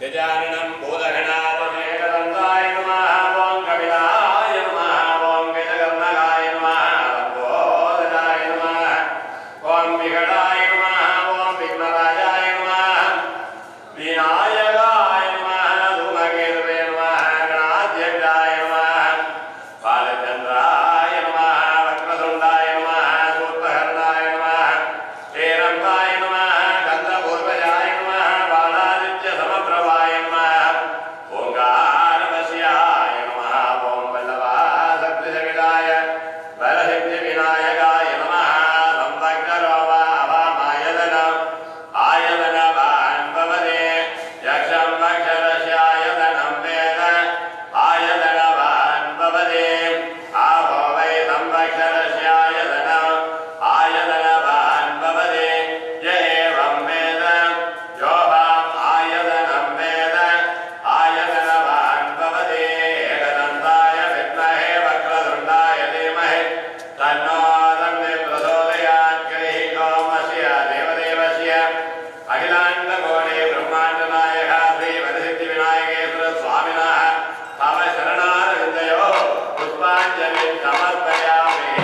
गजाननं भूतगणाधिसेवितं नमः ओं कपिलाय नमः ओं गजकर्णकाय नमः लंबोदराय नमः ओं विकटाय नमः ओं विघ्नराजाय नमः विनायकाय नमः धूमकेतवे नमः गणाध्यक्षाय नमः बालचन्द्राय नमः वक्रतुण्डाय नमः सूत्रहरणाय नमः हेरम्बाय नमः गन्धपूर्वजाय नमः बालादित्यसमप्रभाय नमः ओंकारवश्याय नमः ओं वल्लभाशक्तिसहिताय बलसिद्धिविनायकाय नमः संवक्तरोवामायतनम् आयतनवान् भवते यक्षं वक्षरस्यायतनं वेद आयतनवान् भवते आहो वै संवक्षरस्यायतनम् आयतनवान् भवते य एवं वेद योऽहम् आयतनं वेद आयतनवान् भवते एकदन्ताय विद्महे वक्रतुण्डाय धीमहि तन्नो तन्नः प्रचोदयात् ग्रहीतो मस्य देवदेवस्य अखिलाण्डकोटि ब्रह्माण्डनायकः श्रीवरसिद्धिविनायकेश्वर स्वामिनः तव शरणारविन्दयोः पुष्पाञ्जलिं समर्पयामि।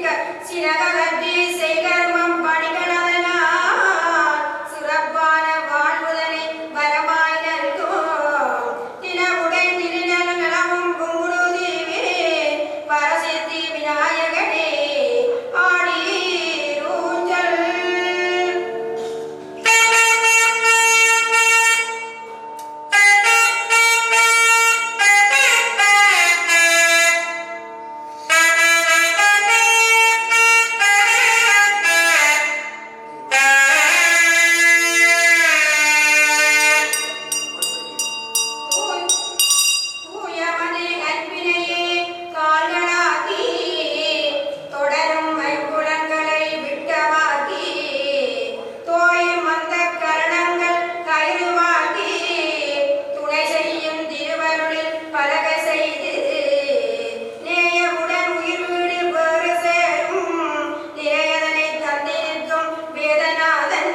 சிறககற்றி செய்கர்மம் பணிகளதனால் சிறப்பான வாழ்வுதனை வரமாய் நல்கும் தினவுடை திருநலமும் குங்குடுதீவே பரசித்தி விநாயகனே ஆடீரூஞ்சல் தூயமனே கற்பினையே கால்களாக்கி தொடரும் மைப்புலன்களை விட்டமாக்கி தோயும் அந்த கரணங்கள் கயிறுவாக்கி துணை செய்யும் திருவருளில் பலகை செய்து நேயமுடன் உயிர் வீடு வேறு சேரும் நிறையதனை தந்திருக்கும் வேதநாதன்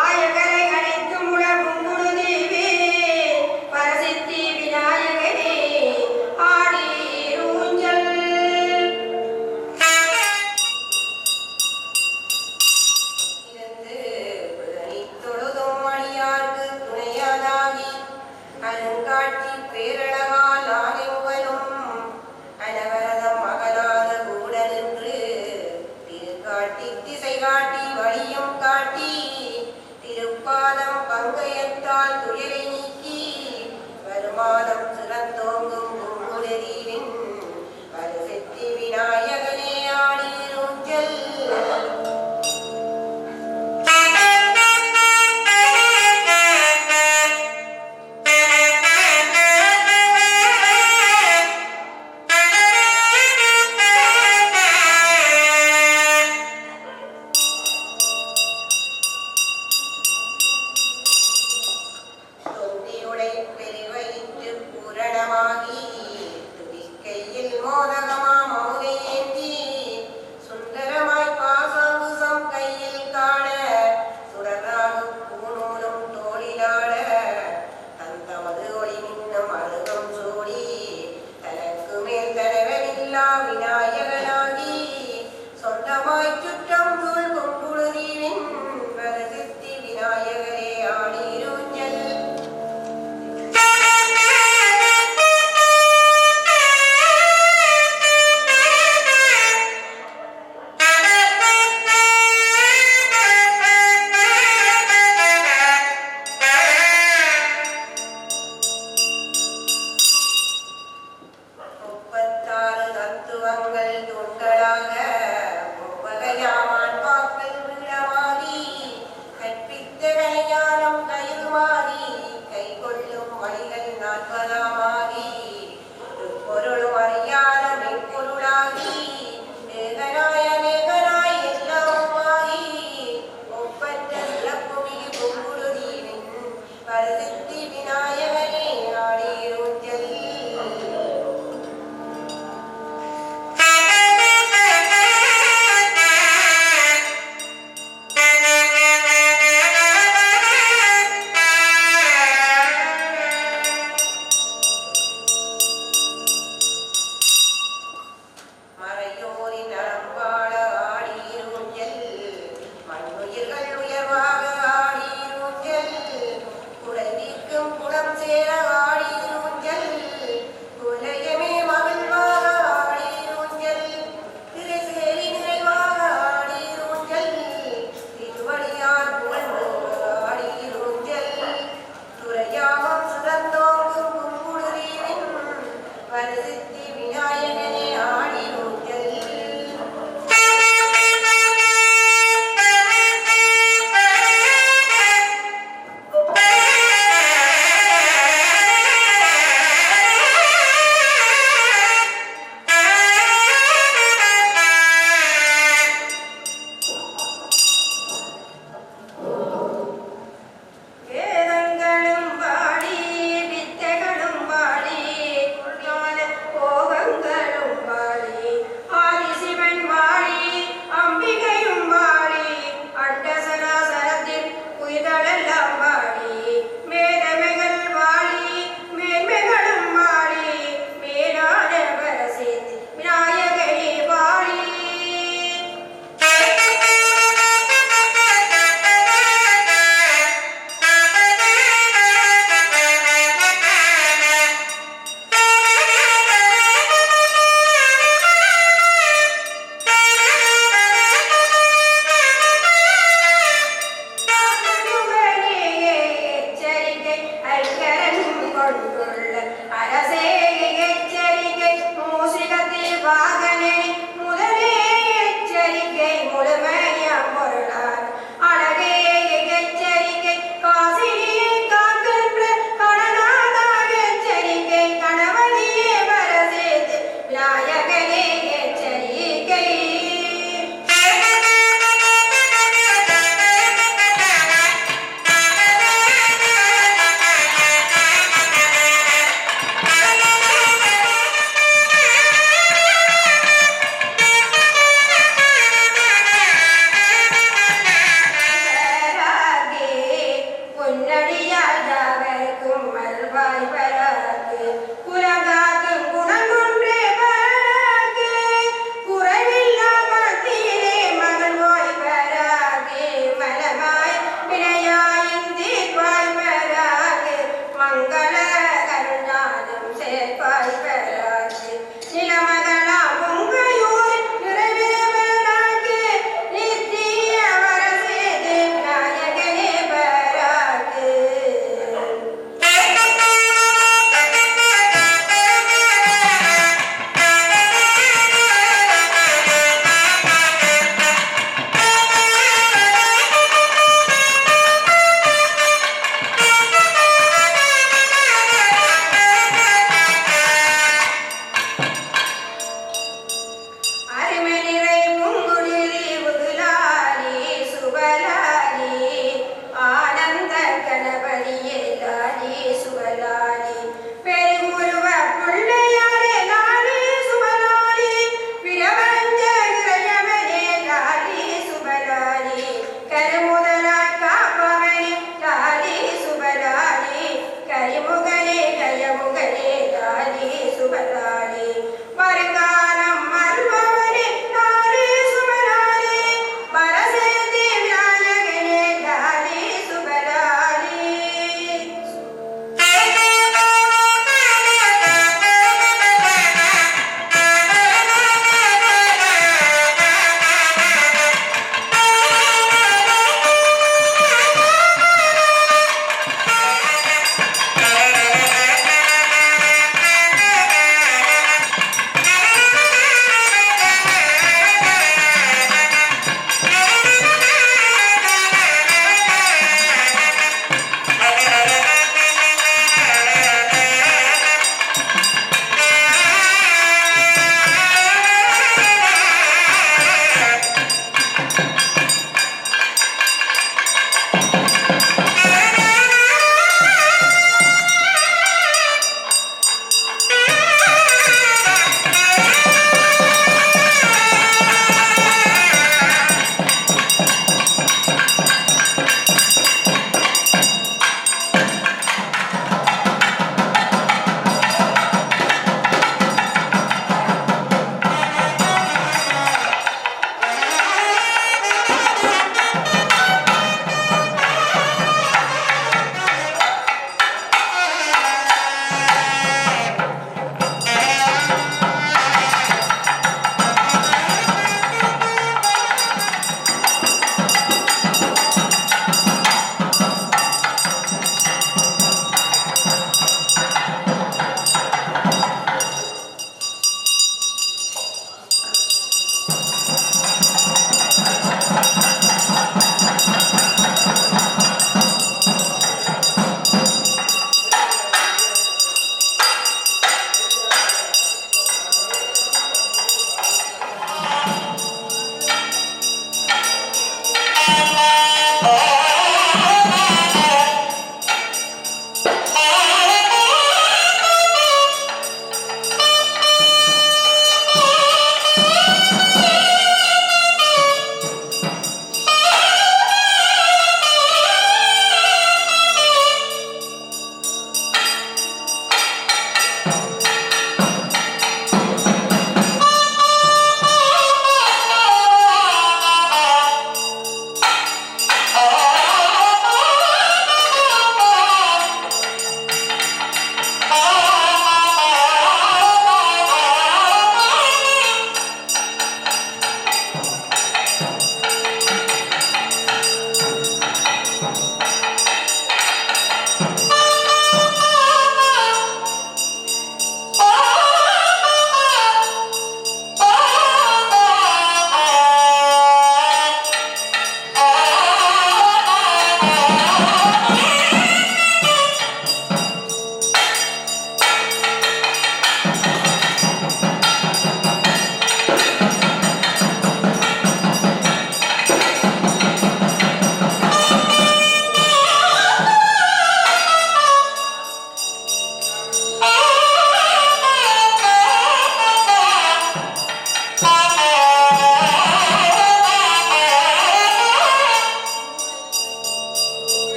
ஆயகரை அனைத்தும் உலகும் குருதேவே பரசித்தி விநாயகனே ஆடீரூஞ்சல் இருந்து புதனித் தொழுதும் அடியார்க்கு துணையாதாகி அருங்காட்சி பேரழகால் ஆகிவனும் அனவரதம் அகலாத கூட நின்று திருக்காட்டி திசை காட்டி வழியும் காட்டி திருப்பாதம் பங்கயத்தால் துயரை நீக்கி வருமானம் சிறந்தோங்கும் பூங்குடரீவின் பரசித்தி விநாயகனே ஆடீரூஞ்சல் தொந்தியுடை பெருவயிற்று பூரணமாகி துதிக்கையில் மோதகமா மௌனை ஏந்தி சுந்தரமாய் பாசங்குசம் கையில் காண சுடராகு பூநூலும் தோளிலாட தந்தமது ஒளி மின்னும் அருகம் சூடி தனக்கு மேல் தனவனில்லா விநாயகனாகி சொந்தமாய் சுற்றம் சூழ் கும்புடுதீவின் வரசித்தி விநாயகரே ஆடீரூஞ்சல் முப்பத்தாறு தத்துவங்கள்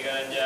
Om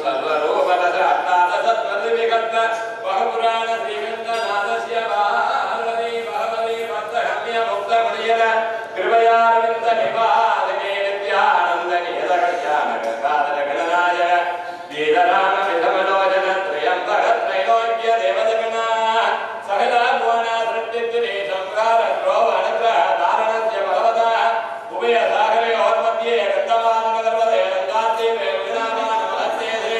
सर्वरूपदश अट्टादश त्वद्विकल्प बहुपुराण श्रीगंधनाथस्य श्रीमयारविन्द निवादिने नित्यानन्द नियतकल्याण गङ्गाधर गणनाय वीरराम विधमनोजन त्रयम्बक त्रैलोक्य देवदगणा सकला भुवन सृष्टिस्थिति संहार द्रोह अनुग्रह धारणस्य भगवतः उभय सागरयोर्मध्ये गन्धमार्गदर्वदे गङ्गादेवे विनामान महत्तेजे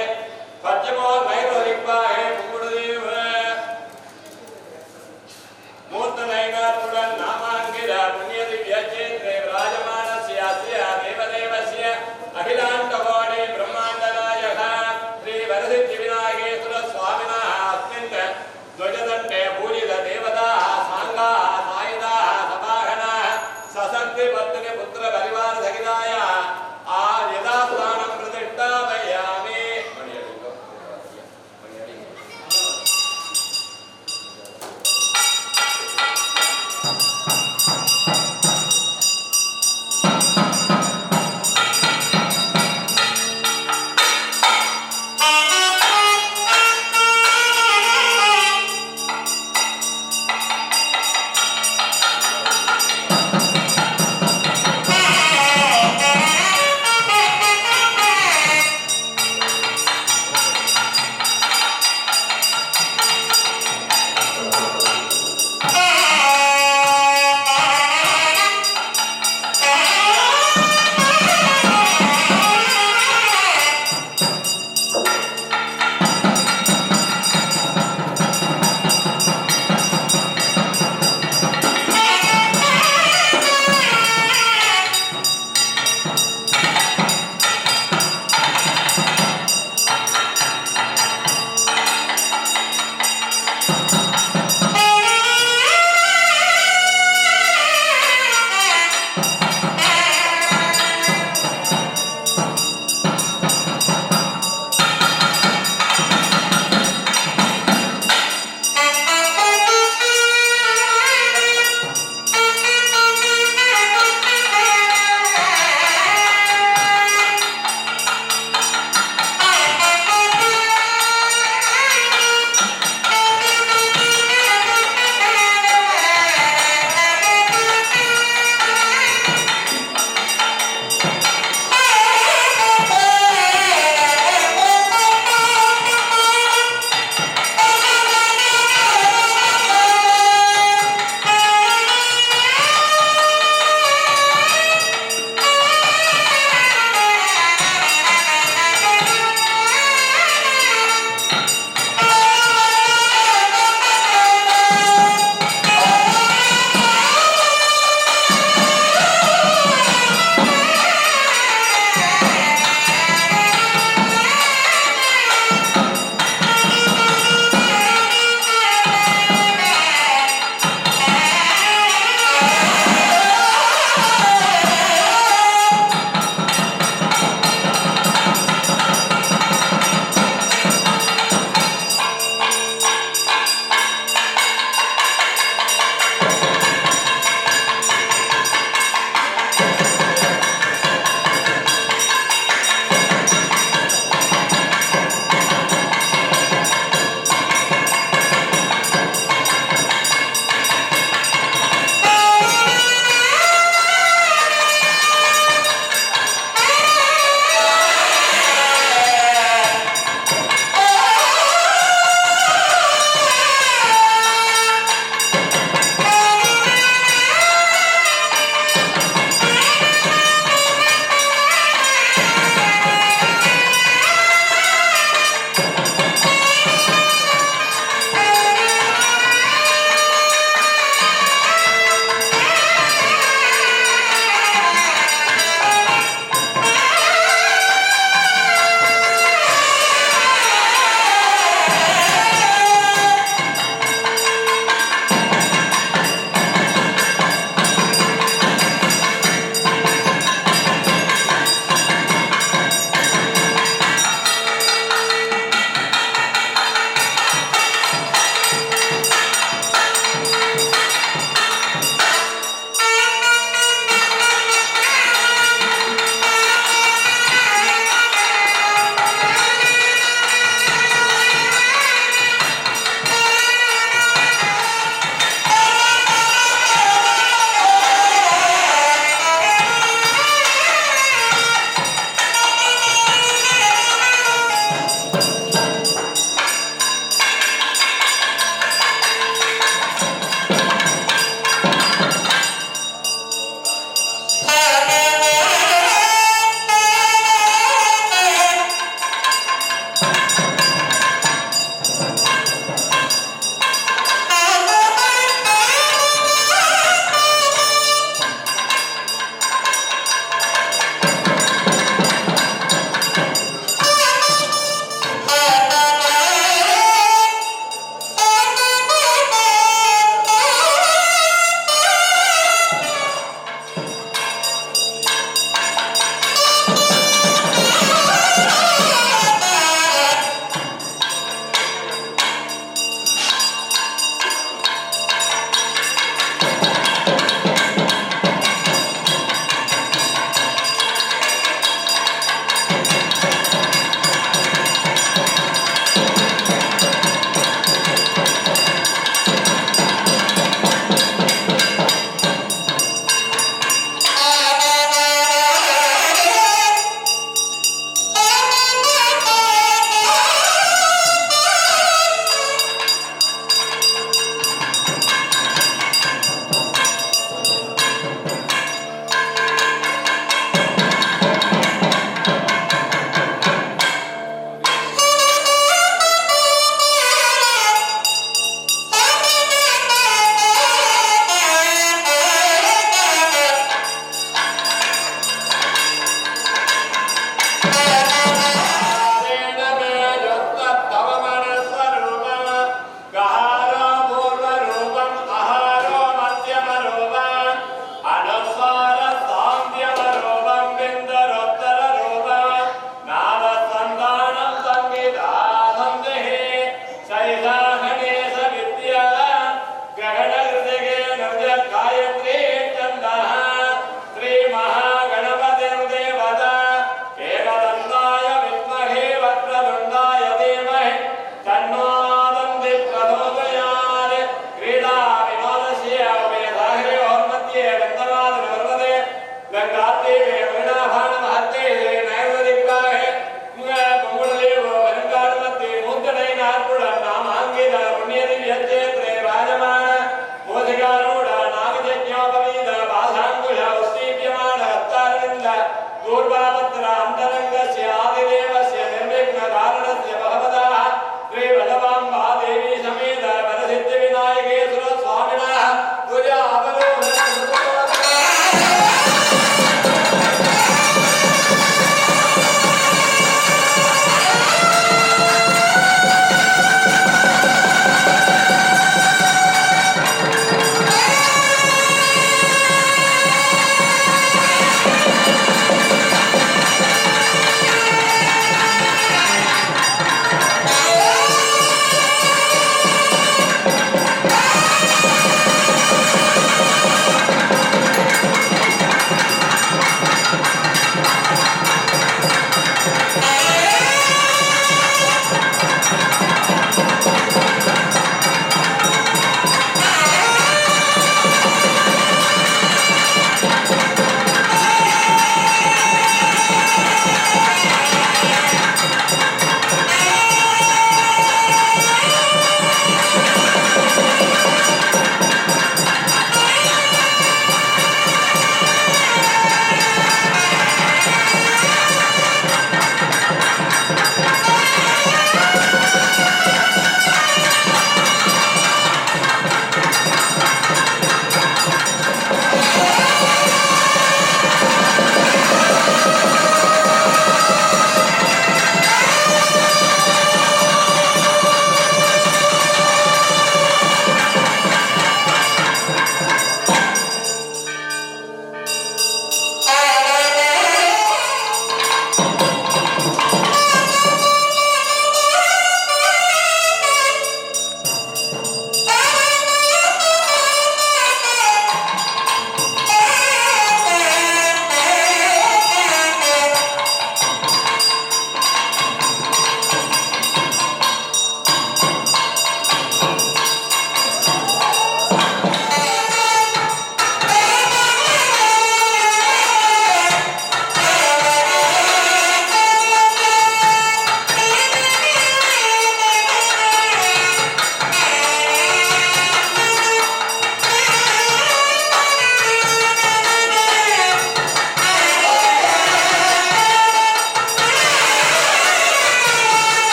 पश्चिमो नैरोदिक्पाहे कुम्बुडदेव मूर्तनैनात्मुडन् नामाङ्किर पुण्यदिव्यक्षेत्रे विराजमानस्य अस्य देवदेवस्य अखिलाण्डकोटि ब्रह्माण्डनायकः श्रीवरसिद्धिविनायकेश्वर स्वामिनः अस्मिन् ध्वजदण्डे पूजित देवताः साङ्गाः सायुधाः सभागणाः सशक्तिपत्नी पुत्र परिवार सहिताय यथास्थानं प्रतिष्ठापयामि।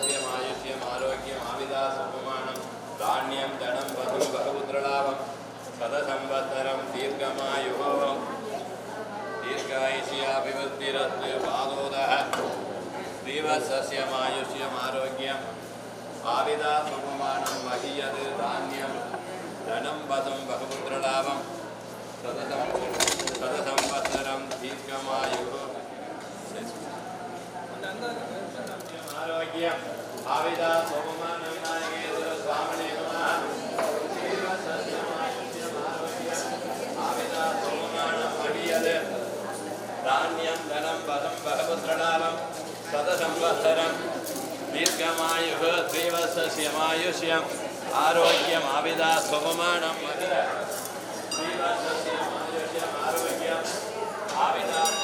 श्रीवत्सस्यमायुष्यम् आरोग्यम् आविदासुपमानं धान्यं धनं वधुं बहुपुत्रलाभं शतसंवत्सरं दीर्घमायुः दीर्घायुष्याभिवृद्धिरस्तु पादोदः श्रीवत्सस्यमायुष्यम् आरोग्यम् आविदासुपमानं महीयत् धान्यं धनं वधुं बहुपुत्रलाभं शतसंवत्सरं दीर्घमायुः आरोग्यम् आविदासुपमानं नायकेन्द्र स्वामिने नमः आविदासुपमानं महीयत् धान्यं धनं वधं बहुपुत्रलाभं शतसंवत्सरं दीर्घमायुः श्रीवत्सस्यमायुष्यम् आरोग्यम् आविदासुपमानं श्रीवत्सस्यमायुष्यम् आरोग्यम् आविदास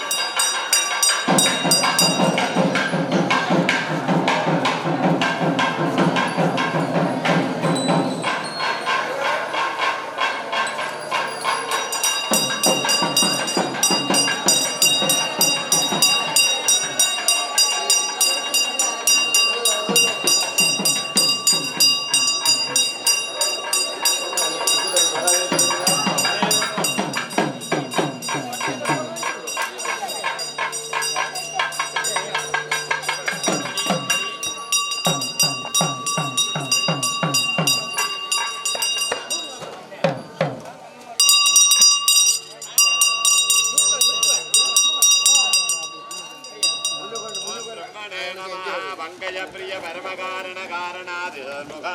प्रिय परमकारण कारणादिमुख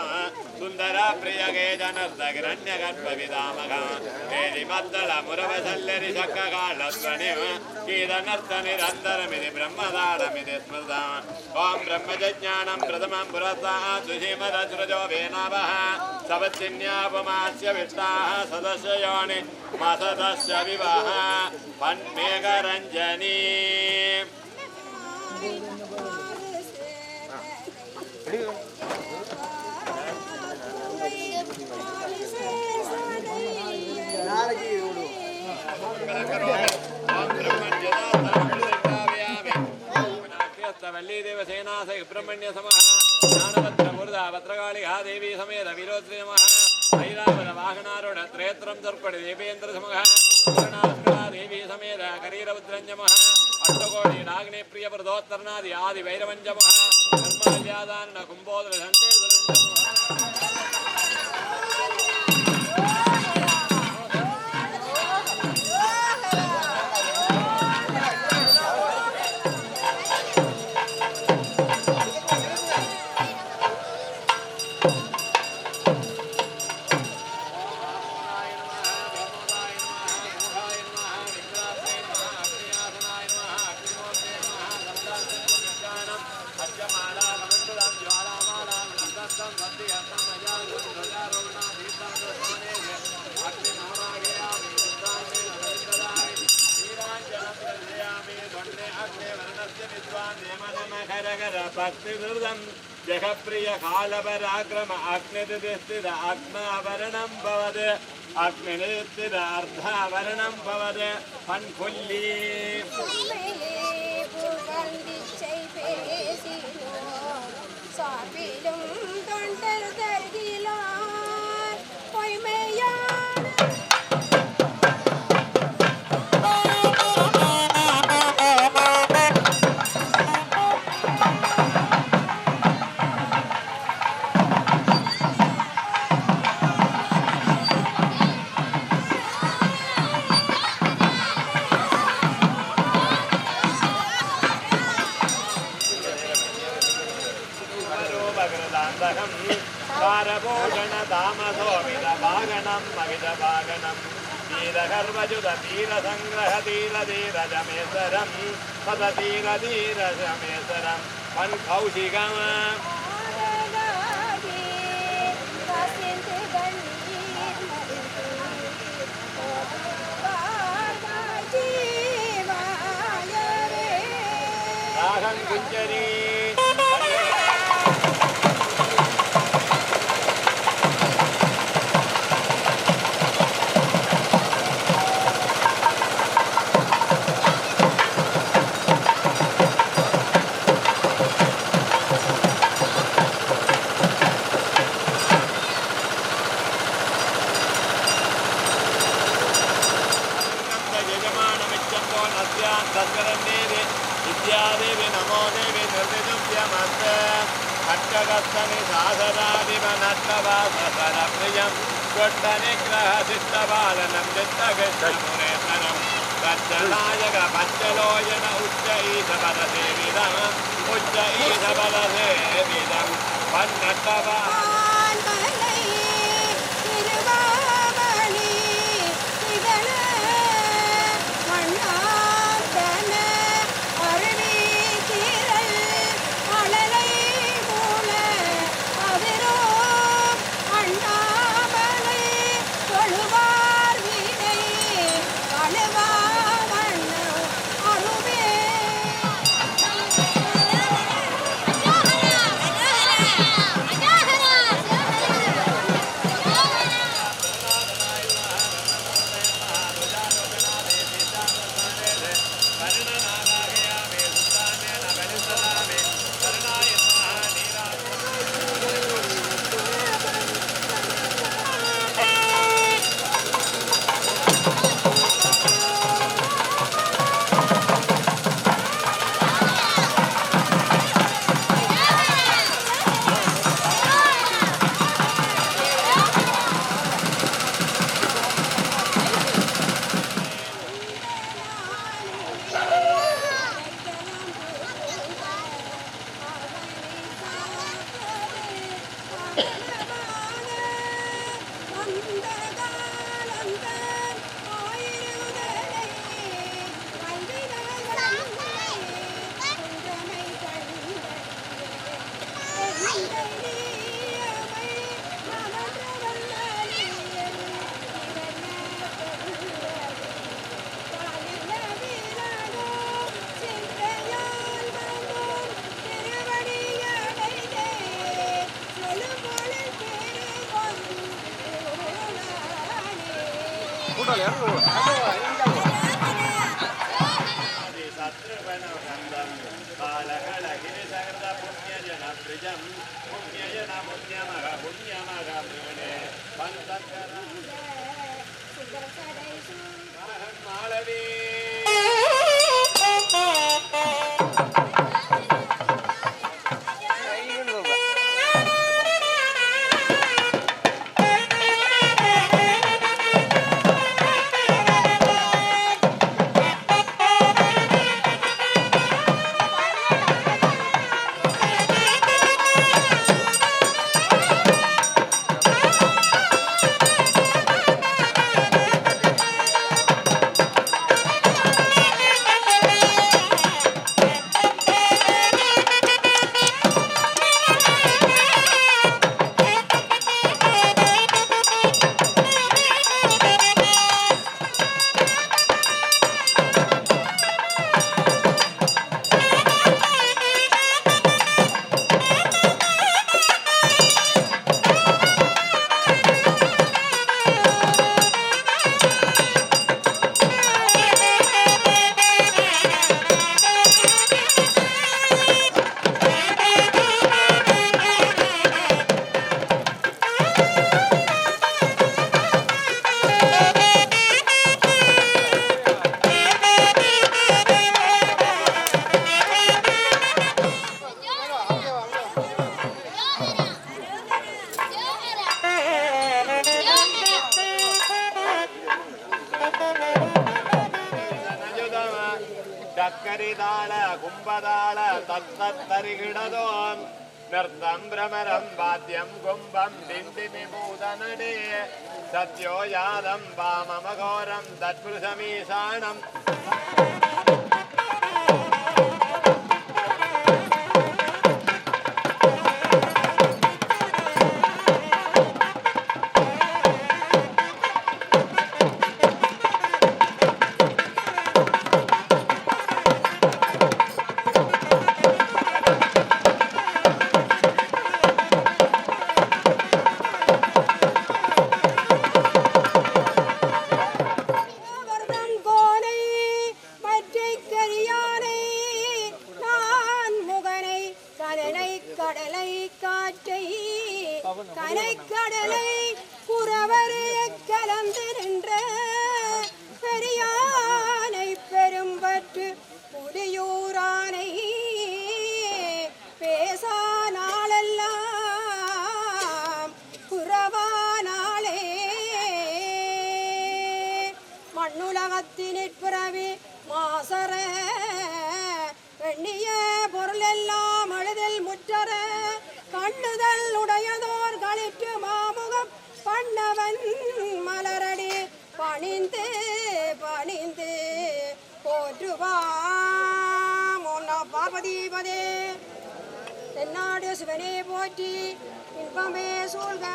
सुंदर प्रिय गेजनर्दग्रण्य गर्भविदामक वेदिमद्दल मुरवसल्लरि शक्कालस्वनिम कीदनर्थ निरन्तरमिति ब्रह्मदाडमिति स्मृता ओं ब्रह्मज्ञानं प्रथमं पुरस्तात् सुषीमदसृजो वेनावः सवत्सिन्यापमास्य विष्टाः सदस्य योनि मसदस्य विवाह पन्मेघरञ्जनी वल्लीदेवसेना सुब्रह्मण्य समः ज्ञानभद्र मुर्दा भद्रकालिका देवी समेत वीरोद्रि नमः ऐरावत वाहनारूढ त्रयत्रं दर्पण देवेन्द्र समः पूर्णास्कला देवी समेत करीरभद्रञ्जमः अष्टकोटि नाग्ने प्रिय प्रदोत्तरनादि आदि वैरवञ्जमः धर्माद्यादान्न कुम्भोदर जगप्रिय कालपराक्रम अग्निस्थित आत्मावरणं भवद अग्निस्थित अर्धावरणं भवद पन्फुल्ली कारभूषण तामसोमिद भागनं मगिद भागनं धीरगर्वजुत धीरसंग्रह धीरधीरजमेसरं पद धीरधीरजमेसरं पन्कौशिकम् रागं कुञ्जरी यजमानमिच्छन्तो नस्यान् सत्करन्नेति विद्यादेवी नमो देवी निर्विदुभ्यमस्ते खड्गस्तनि साधनादिवनट्टवासरप्रियं कोट्टनिग्रहसिद्धबालनं चित्तकृष्णमुनेतनं तच्चनायक पञ्चलोयन उच्च ईशबलसेविदम् उच्च ईशबलसेविदं पन्नट्टवा ಕಕ್ಕರಿದಾಳ ಕುಂಭದಾಳ ತತ್ತರಿಗಿಡದೋ ನೃತ್ತಂ ಭ್ರಮರಂ ವಾದ್ಯಂ ಕುಂಭಂ ದಿಂಡಿಮಿ ಭೂತನಡೆ ಸತ್ಯೋ ಯಾದಂ ವಾಮಮಘೋರಂ ತತ್ಪುರುಷಮೀಶಾಣಂ கனக்கடலை குறவரே கலந்து நின்ற பெரியார் மாசர எண்ணிய பொருளெல்லாம் அழுதில் முற்றர கண்ணுதல் உடையதோர் களிற்று மாமுகம் பண்ணவன் மலரடி பணிந்து பணிந்து போற்றுவாம். ஓம் நம பார்வதிபதே. தென்னாடு சிவனே போற்றி இன்பமே சூழ்க.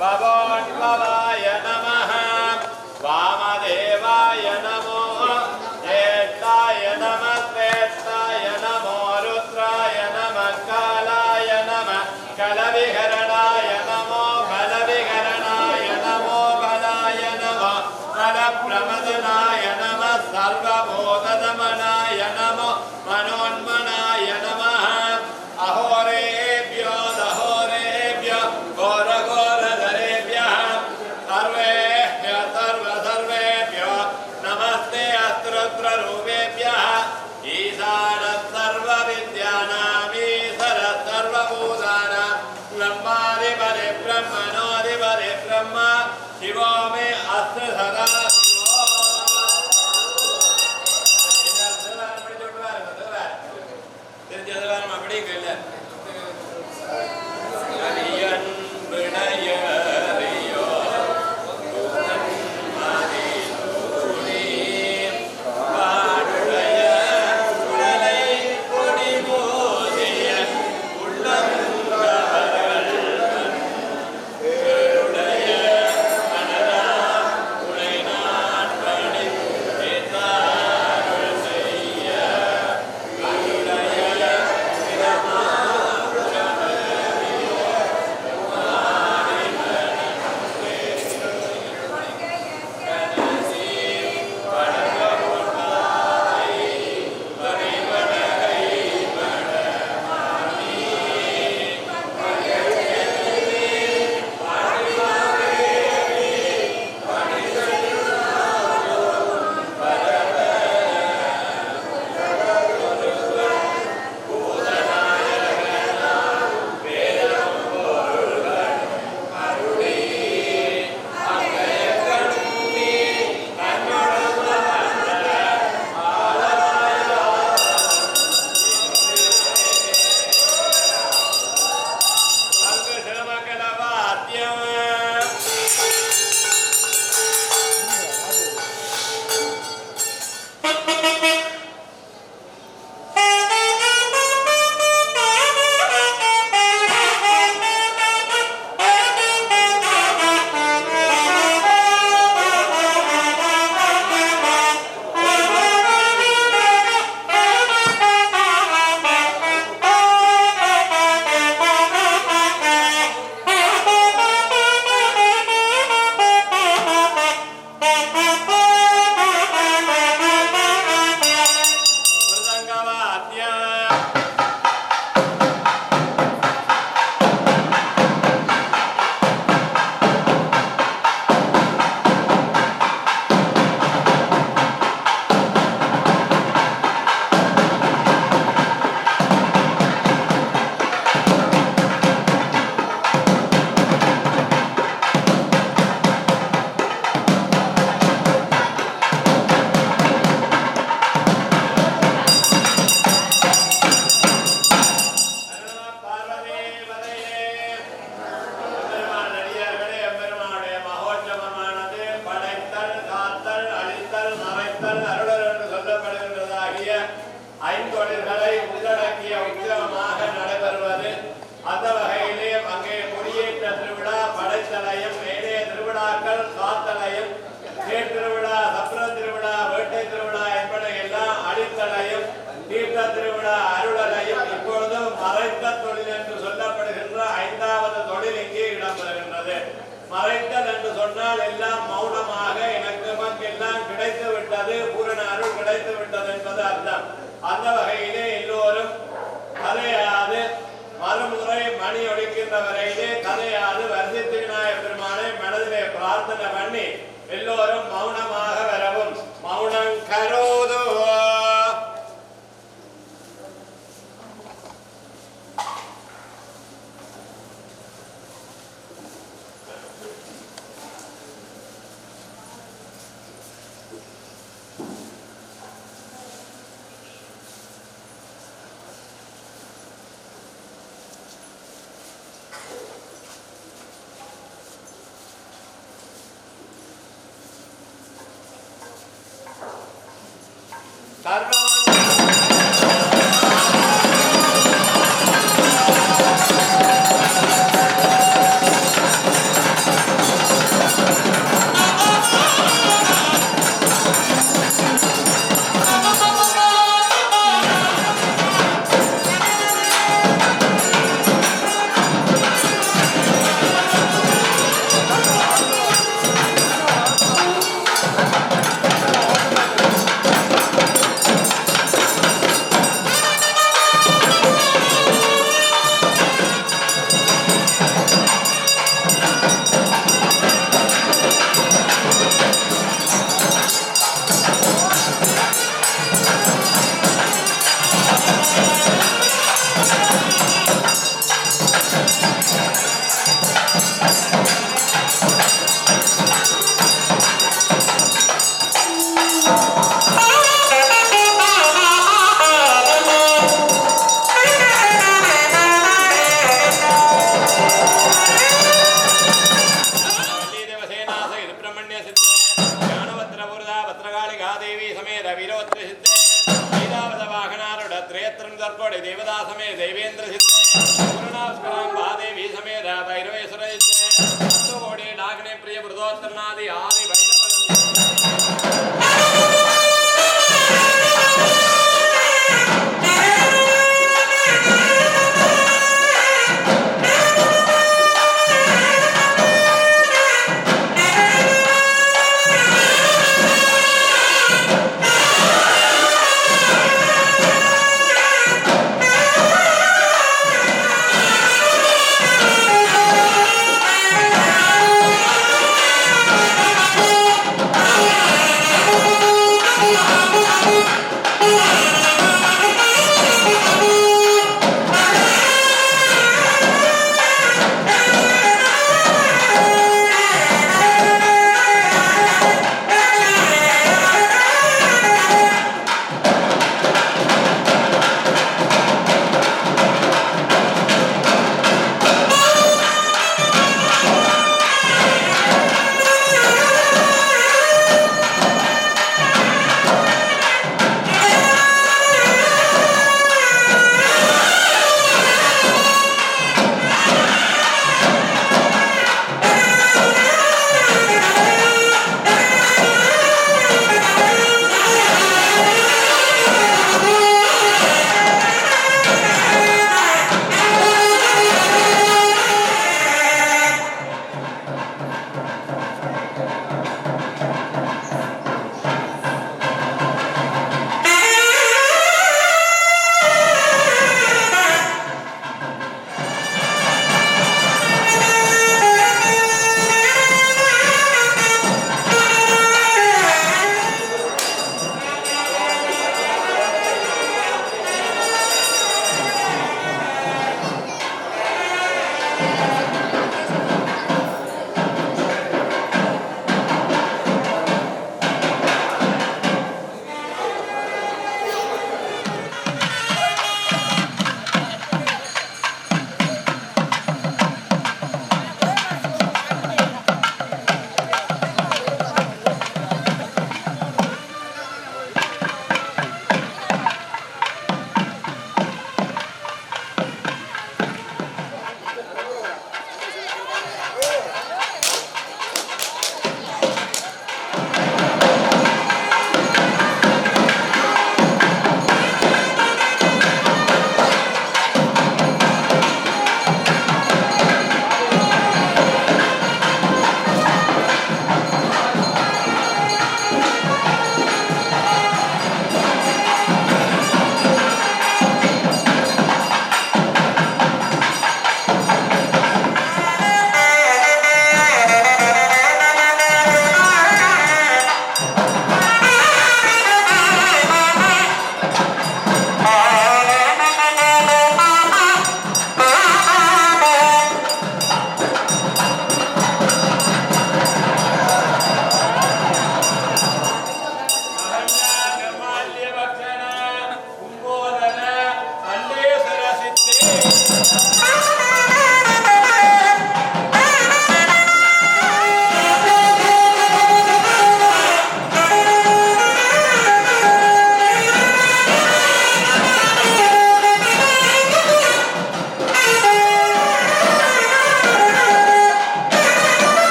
भवोन्भवाय नमः. वामदेवाय नमो ज्येष्ठाय नमः श्रेष्ठाय नमो रुद्राय नमः कालाय नमः कलविहरणाय नमो बलविहरणाय नमो बलाय नमः बलप्रमदनाय नमः सर्वभूतदमनाय नमो मनोन्मनाय नमः. अहोरेभ्यो दहोरेभ्यो घोरघोरधरेभ्यः सर्वेभ्यः सर्वसर्वेभ्यो नमस्ते अस्त्रोत्ररूपेभ्यः. ईशानः सर्वविद्यानाम् ईश्वरः सर्वभूतानां ब्रह्माधिपति ब्रह्मणोऽधिपति ब्रह्म शिवो मे अस्तु सदा Bye. மறைத்தல் அருளர் என்று சொல்லப்படுகின்றதாகிய ஐந்தொழில்களை உள்ளடக்கிய உற்சவமாக நடைபெறுவது. அந்த வகையிலே அங்கே கொடியேற்ற திருவிழா, படைத்தலையும், மேலே திருவிழாக்கள், காத்தலையும், தேர் திருவிழா, சப்ர திருவிழா, வேட்டை திருவிழா என்பன எல்லாம் அடித்தலையும், தீர்த்த திருவிழா, அருளலையும், இப்பொழுது மறைத்த தொழில் என்று சொல்லப்படுகின்ற ஐந்தாவது தொழில் இங்கே இடம்பெறுகின்றது. மறைத்தல் என்று சொன்னால் எல்லாம் மௌனமாக எனக்கு எல்லாம் கிடைத்து விட்டது, பூரண அருள் கிடைத்து விட்டது என்பது அர்த்தம். அந்த வகையிலே எல்லோரும் கதையாது மறுமுறை மணி ஒழிக்கின்ற வரையிலே கதையாது வர்சித்து விநாயகர் பெருமானை மனதிலே பிரார்த்தனை பண்ணி எல்லோரும் மௌனமாக வரவும். மௌனம் கரோதோ देवदासमे देवेंद्र सिद्धे पूर्णास्करां महादेवी समेत भैरवेश्वर सिद्धे कोडे नागने प्रिय वृद्धोत्तरनादि आदि Thank you.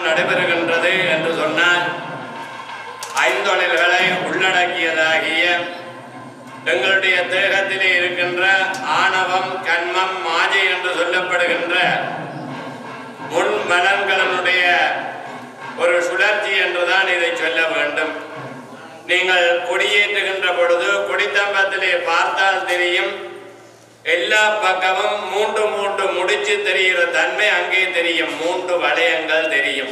நடைபெறுகின்றது என்று சொன்னால் ஐந்தொழில்களை உள்ளடக்கியதாகிய எங்களுடைய தேகத்திலே இருக்கின்ற ஆணவம், கன்மம், மாயை என்று சொல்லப்படுகின்ற முன் மலன்களினுடைய ஒரு சுழற்சி என்றுதான் இதை சொல்ல வேண்டும். நீங்கள் கொடியேற்றுகின்ற பொழுது கொடித்தம்பத்திலே பார்த்தால் தெரியும், எல்லா பக்கமும் மூன்று மூன்று முடிச்சு தெரிகிற தன்மை அங்கே தெரியும். மூன்று வளையங்கள் தெரியும்.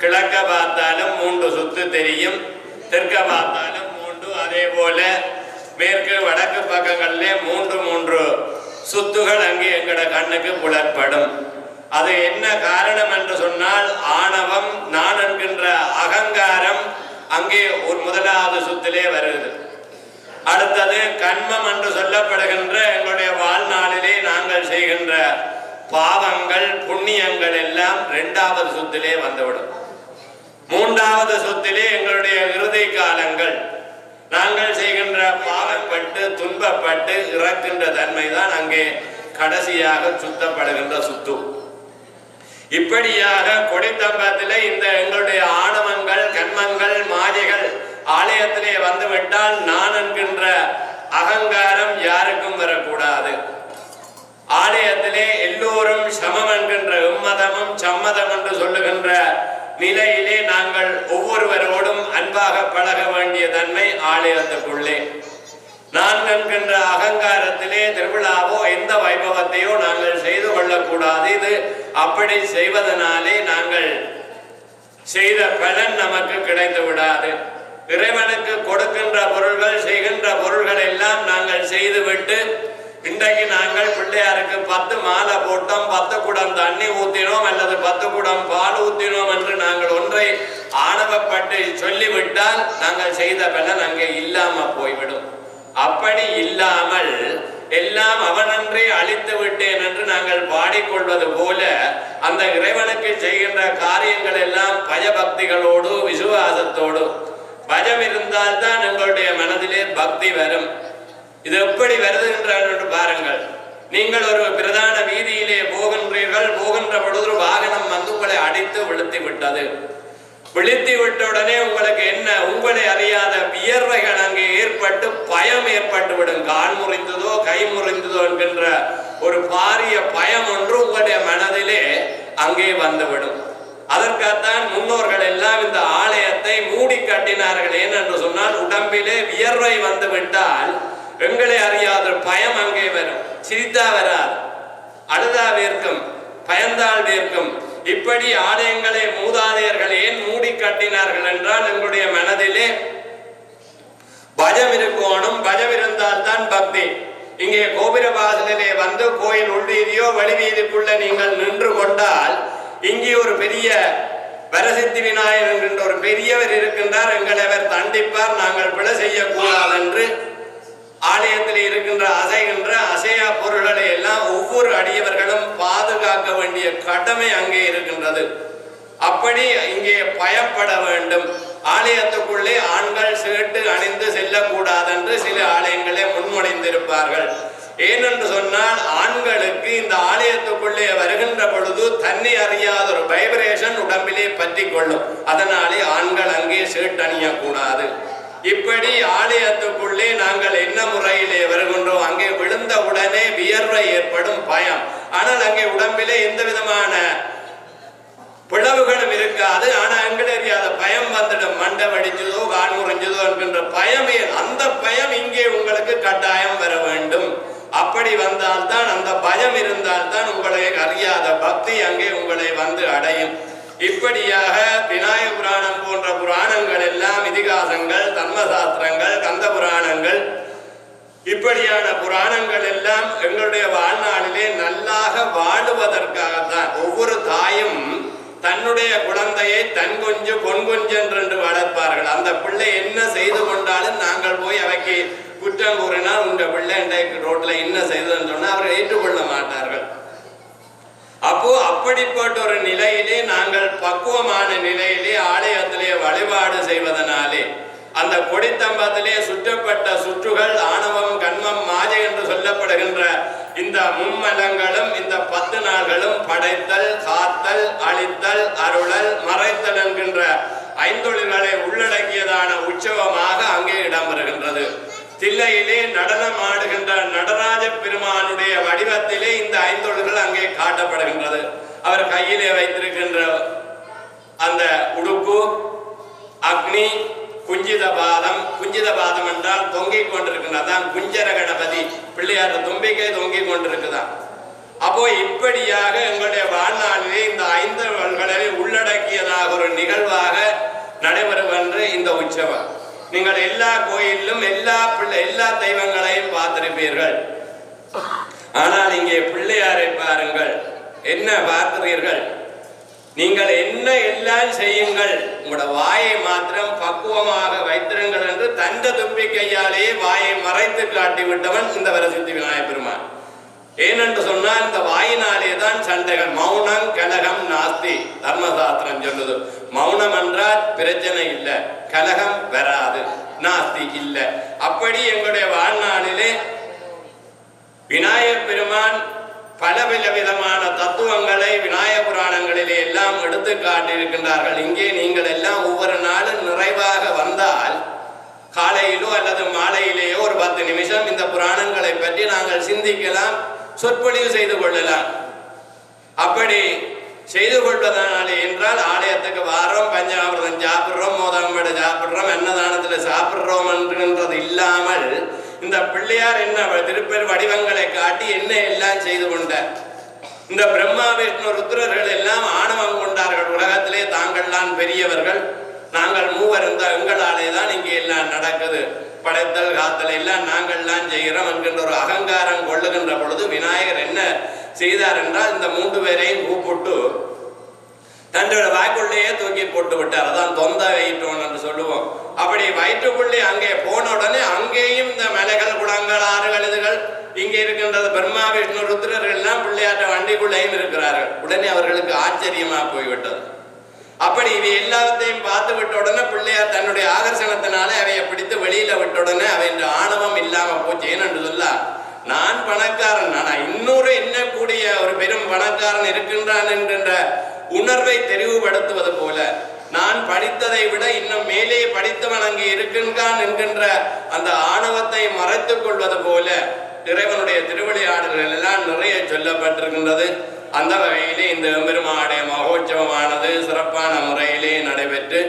கிழக்க பார்த்தாலும் மூன்று சுத்து தெரியும், தெற்க பார்த்தாலும் மூன்று, அதே போல மேற்கு வடக்கு பக்கங்களிலே மூன்று மூன்று சுத்துகள் அங்கே எங்கட கண்ணுக்கு புலப்படும். அது என்ன காரணம் என்று சொன்னால், ஆணவம், நான் என்கின்ற அகங்காரம் அங்கே ஒரு முதலாவது சுத்திலே வருகிறது. அடுத்தது கன்மம் என்று சொல்லப்படுகின்ற எங்களுடைய வாழ்நாளிலே நாங்கள் செய்கின்ற பாவங்கள், புண்ணியங்கள் எல்லாம் இரண்டாவது சுத்திலே வந்துவிடும். மூன்றாவது சுத்திலே எங்களுடைய இறுதி காலங்கள், நாங்கள் செய்கின்ற பாவப்பட்டு துன்பப்பட்டு இறக்கின்ற தன்மைதான் அங்கே கடைசியாக சுத்தப்படுகின்ற சுத்து. இப்படியாக கொடித்தம்பத்திலே இந்த எங்களுடைய ஆணவங்கள், கன்மங்கள், மாயைகள் ஆலயத்திலே வந்துவிட்டால் நான் என்கின்ற அகங்காரம் யாருக்கும் வரக்கூடாது. ஆலயத்திலே எல்லோரும் சமம் என்கின்ற உம்மதமும் சம்மதம் என்று சொல்லுகின்ற நிலையிலே நாங்கள் ஒவ்வொருவரோடும் அன்பாக பழக வேண்டிய தன்மை ஆலயத்துக்குள்ளே. நான் என்கின்ற அகங்காரத்திலே திருவிழாவோ எந்த வைபவத்தையோ நாங்கள் செய்து கொள்ளக்கூடாது. இது அப்படி செய்வதனாலே நாங்கள் செய்த பலன் நமக்கு கிடைத்து விடாது. இறைவனுக்கு கொடுக்கின்ற பொருள்கள், செய்கின்ற பொருள்கள் எல்லாம் நாங்கள் செய்துவிட்டு இன்றைக்கு நாங்கள் பிள்ளையாருக்கு 10 மாலை போட்டோம், 10 குடம் தண்ணி ஊத்தினோம் அல்லது 10 குடம் பால் ஊத்தினோம் என்று நாங்கள் ஒன்றை ஆணவப்பட்டு சொல்லிவிட்டால் நாங்கள் செய்த பலன் அங்கே இல்லாம போய்விடும். அப்படி இல்லாமல் எல்லாம் அவனன்றே அழித்து விட்டேன் என்று நாங்கள் பாடிக்கொள்வது போல அந்த இறைவனுக்கு செய்கின்ற காரியங்கள் எல்லாம் பயபக்திகளோடு விசுவாசத்தோடு பயம் இருந்தால்தான் எங்களுடைய மனதிலே பக்தி வரும். இது எப்படி வருதுன்றான் என்று பாருங்கள். நீங்கள் ஒரு பிரதான வீதியிலே போகின்றீர்கள். போகின்ற பொழுது வாகனம் வந்து உங்களை அடித்து விழுத்தி விட்டது. விழித்து விட்ட உடனே உங்களுக்கு என்ன, உங்களை அறியாத வியர்வைகள் அங்கே ஏற்பட்டு பயம் ஏற்பட்டு விடும். கால் முறிந்ததோ கை முறிந்ததோ என்கின்ற ஒரு பாரிய பயம் ஒன்று உங்களுடைய மனதிலே அங்கே வந்துவிடும். அதற்காகத்தான் முன்னோர்கள் எல்லாம் இந்த ஆலயத்தை மூடி கட்டினார்கள். ஏனென்று சொன்னால் உடம்பிலே வியர்வை வந்து விட்டால் எங்களை அறியாத பயம் அங்கே வரும். சிரித்தா வராது, அழுதா வேர்க்கும், பயந்தால் வேர்க்கும். இப்படி ஆலயங்களை மூதாதையர்கள் ஏன் மூடி கட்டினார்கள் என்றால் எங்களுடைய மனதிலே பயம் இருக்கணும். பயம் இருந்தால் தான் பக்தி. இங்கே கோபுர வாசலிலே வந்து கோயில் உள்வீதியோ வெளிவீதிக்குள்ள நீங்கள் நின்று கொண்டால் இங்கே ஒரு பெரிய வரசித்தி விநாயகர் என்கின்ற ஒரு பெரியவர் இருக்கின்றார். எங்களை அவர் தண்டிப்பார், நாங்கள் பிழை செய்யக்கூடாது என்று ஆலயத்தில் இருக்கின்ற அசைகின்ற அசையா பொருள்களை எல்லாம் ஒவ்வொரு அடியவர்களும் பாதுகாக்க வேண்டிய கடமை அங்கே இருக்கின்றது. அப்படி இங்கே பயப்பட வேண்டும். ஆலயத்துக்குள்ளே ஆண்கள் சேட்டு அணிந்து செல்லக்கூடாது என்று சில ஆலயங்களே முன்மொழிந்திருப்பார்கள். ஏனென்று சொன்னால் ஆண்களுக்கு இந்த ஆலயத்துக்குள்ளே வருகின்ற பொழுது தன்னை அறியாத ஒரு வைப்ரேஷன் உடம்பிலே பற்றி கொள்ளும். அதனாலே ஆண்கள் அங்கே சேட்டு அணியக்கூடாது. இப்படி ஆலயத்துக்குள்ளே நாங்கள் என்ன முறையிலே வருகின்றோம், அங்கே விழுந்த உடனே வியர்வை ஏற்படும், பயம். ஆனால் அங்கே உடம்பிலே எந்த விதமான பிளவுகளும் இருக்காது. ஆனா எங்களை அறியாத பயம் வந்துடும். மண்டை வடிச்சதோ கால் முறிஞ்சதோ என்கின்ற பயமே, அந்த பயம் இங்கே உங்களுக்கு கட்டாயம் வர வேண்டும். அப்படி வந்தால்தான், அந்த பயம் இருந்தால்தான் உங்களை அறியாத பக்தி அங்கே உங்களை வந்து அடையும். இப்படியாக விநாயக புராணம் போன்ற புராணங்கள் எல்லாம், இதிகாசங்கள், தர்மசாஸ்திரங்கள், கந்த புராணங்கள், இப்படியான புராணங்கள் எல்லாம் எங்களுடைய வாழ்நாளிலே நல்லாக வாழுவதற்காகத்தான். ஒவ்வொரு தாயும் தன்னுடைய குழந்தையை தன் கொஞ்சம் பொன் கொஞ்சம் என்று வளர்ப்பார்கள். அந்த பிள்ளை என்ன செய்து கொண்டாலும் நாங்கள் போய் அவைக்கு குற்றம் கூறினால் உங்க பிள்ளை இன்றைக்கு ரோட்ல என்ன செய்ததுன்னு சொன்னா அவர்கள் ஏற்றுக்கொள்ள மாட்டார்கள். அப்போ அப்படிப்பட்ட ஒரு நிலையிலே நாங்கள் பக்குவமான நிலையிலே ஆலயத்திலே வழிபாடு செய்வதனாலே அந்த கொடித்தம்பத்திலே சுற்றப்பட்ட சுற்றுகள் ஆணவம் கண்மம் மாயை என்று சொல்லப்படுகின்ற இந்த மும்மலங்களும் இந்த 10 நாள்களும் படைத்தல், காத்தல், அழித்தல், அருளல், மறைத்தல் என்கின்ற ஐந்தொழில்களை உள்ளடக்கியதான உற்சவமாக அங்கே இடம்பெறுகின்றது. தில்லையிலே நடனம் ஆடுகின்ற நடராஜ பெருமானுடைய வடிவத்திலே இந்த ஐந்தொழில்கள் அங்கே காட்டப்படுகின்றது. அவர் கையிலே வைத்திருக்கின்ற அந்த உடுப்பு, அக்னி, குஞ்சித பாதம். குஞ்சித பாதம் என்றால் தொங்கிக் கொண்டிருக்கின்றதான் குஞ்சர கணபதி பிள்ளையார் தும்பிக்கை தொங்கிக் கொண்டிருக்குதான். அப்போ இப்படியாக எங்களுடைய வாழ்நாளிலே இந்த ஐந்தொழில்களை உள்ளடக்கியதாக ஒரு நிகழ்வாக நடைபெறுவென்று இந்த உற்சவம். நீங்கள் எல்லா கோயிலும் எல்லா தெய்வங்களையும் பார்த்திருப்பீர்கள். ஆனால் இங்கே பிள்ளையாரை பாருங்கள், என்ன பார்க்கிறீர்கள்? நீங்கள் என்ன எல்லாம் செய்யுங்கள், உங்களோட வாயை மாத்திரம் பக்குவமாக வைத்திருங்கள் என்று தந்த தும்பிக்கையாலேயே வாயை மறைத்து காட்டிவிட்டவன் இந்த வரசித்தி விநாயகப் பெருமான். ஏனென்று சொன்னால் இந்த வாயினாலே தான் சண்டைகள். மௌனம் கலகம் நாஸ்தி தர்மசாஸ்திரம் சொல்லுது. மௌனம் என்றால் பிரச்சனை இல்லை, கலகம் வராது, நாஸ்தி இல்லை. அப்படி எங்களுடைய வாழ்நாளிலே விநாயகப் பெருமான் பல விதமான தத்துவங்களை விநாயக புராணங்களிலே எல்லாம் எடுத்து காட்டியிருக்கின்றார்கள். இங்கே நீங்கள் எல்லாம் ஒவ்வொரு நாளும் நிறைவாக வந்தால் காலையிலோ அல்லது மாலையிலேயோ ஒரு 10 நிமிஷம் இந்த புராணங்களை பற்றி நாங்கள் சிந்திக்கலாம், சொற்பொழிவு செய்து கொள்ளலாம். அப்படி செய்து கொள்வதனாலே என்றால் ஆலயத்துக்கு வாரம், பஞ்சாமிர்தம் சாப்பிடுறோம், மோதம்படு சாப்பிடுறோம், அன்னதானத்தில் சாப்பிடுறோம் என்கின்றது இல்லாமல் இந்த பிள்ளையார் என்ன திருப்பெரு வடிவங்களை காட்டி என்ன எல்லாம் செய்து கொண்டார். இந்த பிரம்மா விஷ்ணு ருத்ரர்கள் எல்லாம் ஆணவம் கொண்டார்கள். உலகத்திலே தாங்கள்தான் பெரியவர்கள், நாங்கள் மூவர் இந்த எங்களாலே தான் இங்கே எல்லாம் நடக்குது, படைத்தல் காத்தல் எல்லாம் நாங்கள்லாம் செய்கிறோம் என்கின்ற ஒரு அகங்காரம் கொள்ளுகின்ற பொழுது விநாயகர் என்ன செய்தார் என்றால் இந்த 3 பேரையும் கூப்பிட்டு தன்னோட வாய்க்குள்ளேயே தூக்கி போட்டு விட்டார். அதான் தொந்த வயிற்றோன் என்று சொல்லுவோம். அப்படி வயிற்றுக்குள்ளே அங்கே போன உடனே அங்கேயும் இந்த மலைகள், குளங்கள், ஆறுகள், இதுகள் இங்கே இருக்கின்றது பிரம்மா விஷ்ணு ருத்ரர்கள் எல்லாம் பிள்ளையாட்ட வண்டிக்குள்ளேயும் இருக்கிறார்கள். உடனே அவர்களுக்கு ஆச்சரியமா போய்விட்டது. அப்படி இவை எல்லாத்தையும் பார்த்து விட்ட உடனே பிள்ளையார் தன்னுடைய ஆகர்ஷணத்தினால அவையை பிடித்து வெளியில விட்ட உடனே அவையின் ஆணவம் இல்லாம போச்சு. ஏனென்று சொல்ல, நான் பணக்காரன், ஆனா இன்னொரு எண்ணக்கூடிய ஒரு பெரும் பணக்காரன் இருக்கின்றான் என்கின்ற உணர்வை தெரிவுபடுத்துவது போல, நான் படித்ததை விட இன்னும் மேலே படித்தவன் அங்கே இருக்கின்றான் என்கின்ற அந்த ஆணவத்தை மறைத்துக் கொள்வது போல இறைவனுடைய திருவிளையாடல்கள் எல்லாம் நிறைய சொல்லப்பட்டிருக்கின்றது. அந்த வகையிலே இந்த எம்பெருமானுடைய மகோற்சவமானது சிறப்பான முறையிலே நடைபெற்று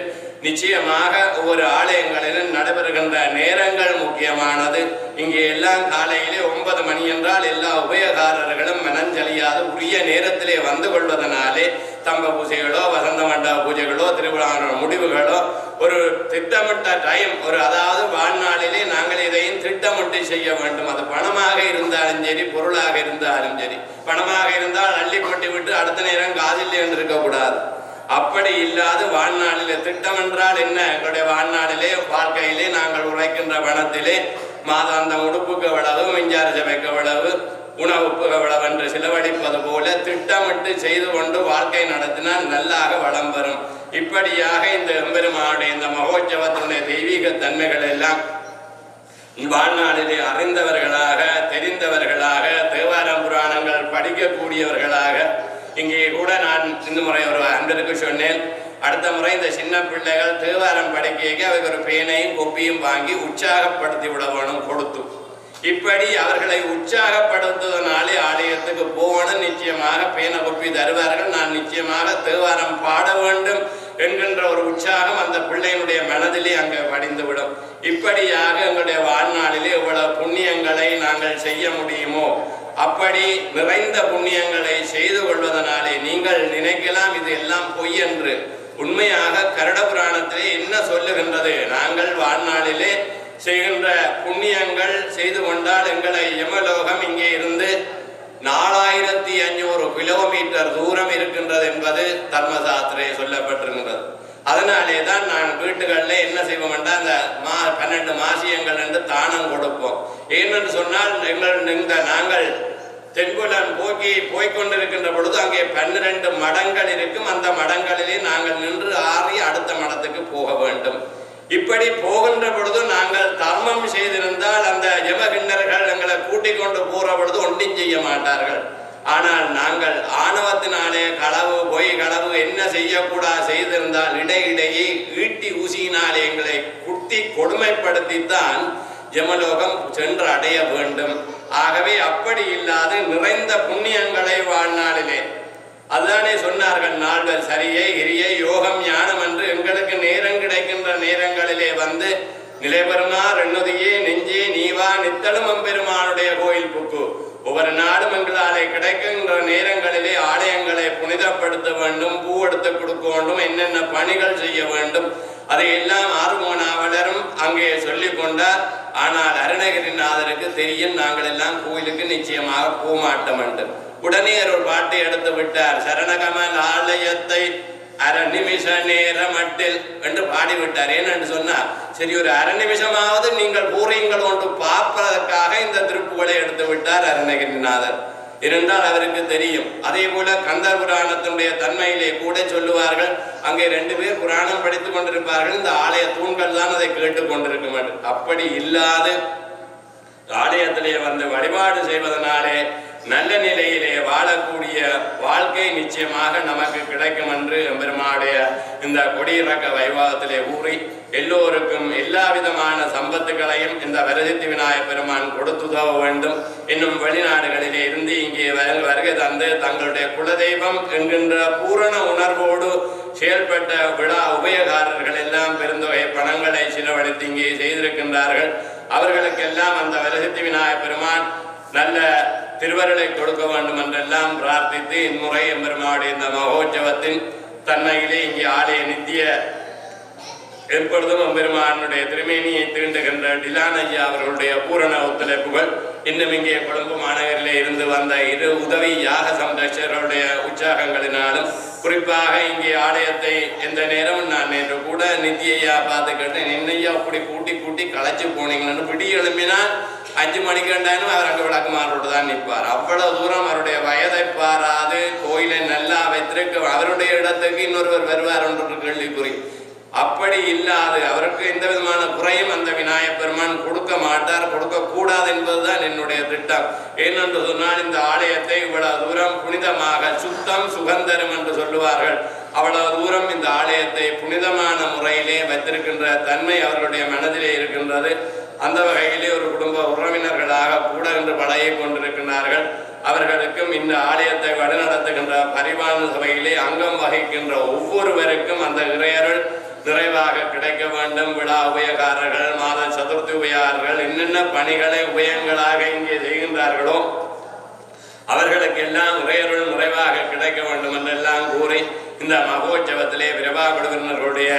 நிச்சயமாக ஒவ்வொரு ஆலயங்களிலும் நடைபெறுகின்ற நேரங்கள் முக்கியமானது. இங்கே எல்லாம் காலையிலே 9 மணி என்றால் எல்லா உபயகாரர்களும் மனஞ்சலியாது உரிய நேரத்திலே வந்து கொள்வதனாலே தம்ப பூஜைகளோ வசந்த மண்டப பூஜைகளோ திருவிழா முடிவுகளோ ஒரு திட்டமிட்ட டைம், ஒரு அதாவது வாழ்நாளிலே நாங்கள் இதையும் திட்டமிட்டு செய்ய வேண்டும். அது பணமாக இருந்தாலும் சரி, பொருளாக இருந்தாலும் சரி. பணமாக இருந்தால் அள்ளி கொட்டி விட்டு அடுத்த நேரம் காதில் என்று இருக்கக்கூடாது. அப்படி இல்லாது வாழ்நாளிலே திட்டம் என்றால் என்ன? எங்களுடைய வாழ்நாளிலே வாழ்க்கையிலே நாங்கள் உழைக்கின்ற பணத்திலே மாதாந்த உடுப்புக்கு எவ்வளவு, மின்சார சபைக்கு எவ்வளவு, உணவுக்கு எவ்வளவு என்று செலவழிப்பது போல திட்டமிட்டு செய்து கொண்டு வாழ்க்கை நடத்தினால் நல்லாக வளம் வரும். இப்படியாக இந்த எம்பெருமானுடைய இந்த மகோற்சவத்தினுடைய தெய்வீக தன்மைகள் எல்லாம் வாழ்நாளிலே அறிந்தவர்களாக, தெரிந்தவர்களாக, தேவாரம் புராணங்கள் படிக்கக்கூடியவர்களாக, இங்கே கூட நான் இந்த முறை ஒரு அன்பருக்கு சொன்னேன், அடுத்த முறை இந்த சின்ன பிள்ளைகள் தேவாரம் படிக்க அவைக்கு ஒரு பேனையும் கொப்பியும் வாங்கி உற்சாகப்படுத்தி விட வேணும் கொடுத்து. இப்படி அவர்களை உற்சாகப்படுத்துவதனாலே ஆலயத்துக்கு போகணும், நிச்சயமாக பேனை கொப்பி தருவார்கள், நான் நிச்சயமாக தேவாரம் பாட வேண்டும் என்கின்ற ஒரு உற்சாகம் அந்த பிள்ளையினுடைய மனதிலே அங்கே படிந்துவிடும். இப்படியாக எங்களுடைய வாழ்நாளிலே எவ்வளவு புண்ணியங்களை நாங்கள் செய்ய முடியுமோ அப்படி நிறைந்த புண்ணியங்களை செய்து கொள்வதனாலே நீங்கள் நினைக்கலாம் இது எல்லாம் பொய் என்று. உண்மையாக கருட புராணத்திலே என்ன சொல்லுகின்றது? நாங்கள் வாழ்நாளிலே செய்கின்ற புண்ணியங்கள் செய்து கொண்டால் எங்களை யமலோகம் இங்கே இருந்து 4500 கிலோமீட்டர் தூரம் இருக்கின்றது என்பது தர்மசாஸ்திரே சொல்லப்பட்டிருக்கின்றது. அதனாலே தான் நான் வீட்டுகளில் என்ன செய்வோம் என்றால் அந்த 12 மாசியங்கள் என்று தானம் கொடுப்போம். ஏனென்று சொன்னால் நாங்கள் தென்குலம் போய்கொண்டிருக்கின்ற பொழுது அங்கே 12 மடங்கள் இருக்கும். அந்த மடங்களிலே நாங்கள் நின்று ஆறி அடுத்த மடத்துக்கு போக வேண்டும். இப்படி போகின்ற பொழுது நாங்கள் தர்மம் செய்திருந்தால் அந்த யமகிண்ணர்கள் எங்களை கூட்டிக் கொண்டு போற பொழுது ஒன்றும் செய்ய மாட்டார்கள். ஆனால் நாங்கள் ஆணவத்தினாலே களவு, பொய் களவு என்ன செய்யக்கூடாது செய்திருந்தால் இடையிடையே ஈட்டி ஊசியினாலே எங்களை குத்தி கொடுமைப்படுத்தித்தான் யமலோகம் சென்று அடைய வேண்டும். ஆகவே அப்படி இல்லாது நிறைந்த புண்ணியங்களை வாழ்நாளிலே அதுதானே சொன்னார்கள் நால்வர் சரியை கிரியை யோகம் ஞானம் என்று எங்களுக்கு நேரம் கிடைக்கின்ற நேரங்களிலே வந்து நிலைபெறுமார் எண்ணுதியே நெஞ்சே நீவா நித்தலும் எம்பெருமானுடைய கோயில் புக்கு. ஒவ்வொரு நாடும் எங்களாலே கிடைக்கின்ற நேரங்களிலே ஆலயங்களை புனிதப்படுத்த வேண்டும், பூ எடுத்து கொடுக்க வேண்டும், என்னென்ன பணிகள் செய்ய வேண்டும் அதையெல்லாம் ஆறுமோனாவலரும் அங்கே சொல்லிக் கொண்டார். ஆனால் அருணகிரிநாதருக்கு தெரியும் நாங்கள் எல்லாம் கோயிலுக்கு நிச்சயமாக போமாட்டோம் என்று. உடனே ஒரு பாட்டை எடுத்து விட்டார். சரணகமல் ஆலயத்தை அரை நிமிஷ நேரமட்டில் என்று பாடிவிட்டார். ஏன்னு சொன்னார், சரி ஒரு அரை நிமிஷமாவது நீங்கள் பூரியங்கள் ஒன்று பார்ப்பதற்காக இந்த திருப்புகளை எடுத்து விட்டார் அருணகிரிநாதர். இருந்தால் அவருக்கு தெரியும். அதே போல கந்தர் புராணத்தினுடைய தன்மையிலே கூட சொல்லுவார்கள், அங்கே 2 பேர் புராணம் படித்துக் கொண்டிருப்பார்கள், இந்த ஆலய தூண்கள் தான் அதை கேட்டுக் கொண்டிருக்கும். அப்படி இல்லாது ஆலயத்திலே வந்து வழிபாடு செய்வதனாலே நல்ல நிலையிலே வாழக்கூடிய வாழ்க்கை நிச்சயமாக நமக்கு கிடைக்கும் என்று எம்பெருமானுடைய இந்த கொடியிறக்க வைபவத்திலே ஊறி எல்லோருக்கும் எல்லா விதமான சம்பத்துகளையும் இந்த வரசித்தி விநாயகப் பெருமான் கொடுத்துதவ வேண்டும். இன்னும் வெளிநாடுகளிலே இருந்து இங்கே வருகை தந்து தங்களுடைய குலதெய்வம் என்கின்ற பூரண உணர்வோடு செயல்பட்ட விழா உபயகாரர்கள் எல்லாம் பெருந்தொகை பணங்களை செலவழித்து இங்கே செய்திருக்கின்றார்கள். அவர்களுக்கெல்லாம் அந்த வரசித்தி விநாயகப் பெருமான் நல்ல திருவருளை கொடுக்க வேண்டும் என்றெல்லாம் பிரார்த்தித்து இம்முறை எம்பெருமானுடைய இந்த மகோற்சவத்தின் தன்மையிலே இங்கே ஆலய நித்திய எப்பொழுதும் எம்பெருமானுடைய திருமேனியை தீண்டுகின்ற டிலான் ஐயா அவர்களுடைய பூரண ஒத்துழைப்புகள் இன்னும் இங்கே கொழும்பு மாநகரிலே இருந்து வந்த இரு உதவி யாக சம்ரட்சகர்களுடைய உற்சாகங்களினாலும் குறிப்பாக இங்கே ஆலயத்தை எந்த நேரமும் நான் நேற்று கூட நித்தியையா பார்த்துக்கிட்டு நின்னையா அப்படி கூட்டி களைச்சு போனீங்கன்னு பிடி எழுப்பினால் 5 மணிக்கு ரெண்டாயிரம் அவர் அங்கே விளக்கு மாறோடு தான் நிற்பார். அவ்வளவு தூரம் அவருடைய வயதை பாராது கோயிலை நல்லா வைத்திருக்க அவருடைய இடத்துக்கு இன்னொருவர் வருவார் என்று கேள்விக்குறி. அப்படி இல்லாது அவருக்கு எந்த விதமான குறையும் அந்த விநாயகப் பெருமான் கொடுக்க மாட்டார், கொடுக்க கூடாது என்பதுதான் என்னுடைய திட்டம். ஏனென்று சொன்னால் இந்த ஆலயத்தை இவ்வளவு தூரம் புனிதமாக சுத்தம் சுகந்தரம் என்று சொல்லுவார்கள். அவ்வளவு தூரம் இந்த ஆலயத்தை புனிதமான முறையிலே வைத்திருக்கின்ற தன்மை அவர்களுடைய மனதிலே இருக்கின்றது. அந்த வகையிலே ஒரு குடும்ப உறவினர்களாக கூட இன்று பழகி கொண்டிருக்கிறார்கள். அவர்களுக்கும் இந்த ஆலயத்தை வழிநடத்துகின்ற பரிபாலன சபையிலே அங்கம் வகிக்கின்ற ஒவ்வொருவருக்கும் அந்த இறையருள் நிறைவாக கிடைக்க வேண்டும். விழா உபயகாரர்கள், மாத சதுர்த்தி உபயார்கள், என்னென்ன பணிகளை உபயங்களாக இங்கே செய்கின்றார்களோ அவர்களுக்கு எல்லாம் இறையருள் நிறைவாக கிடைக்க வேண்டும் என்றெல்லாம் கூறி இந்த மகோற்சவத்திலே பிரபா குழுவினர்களுடைய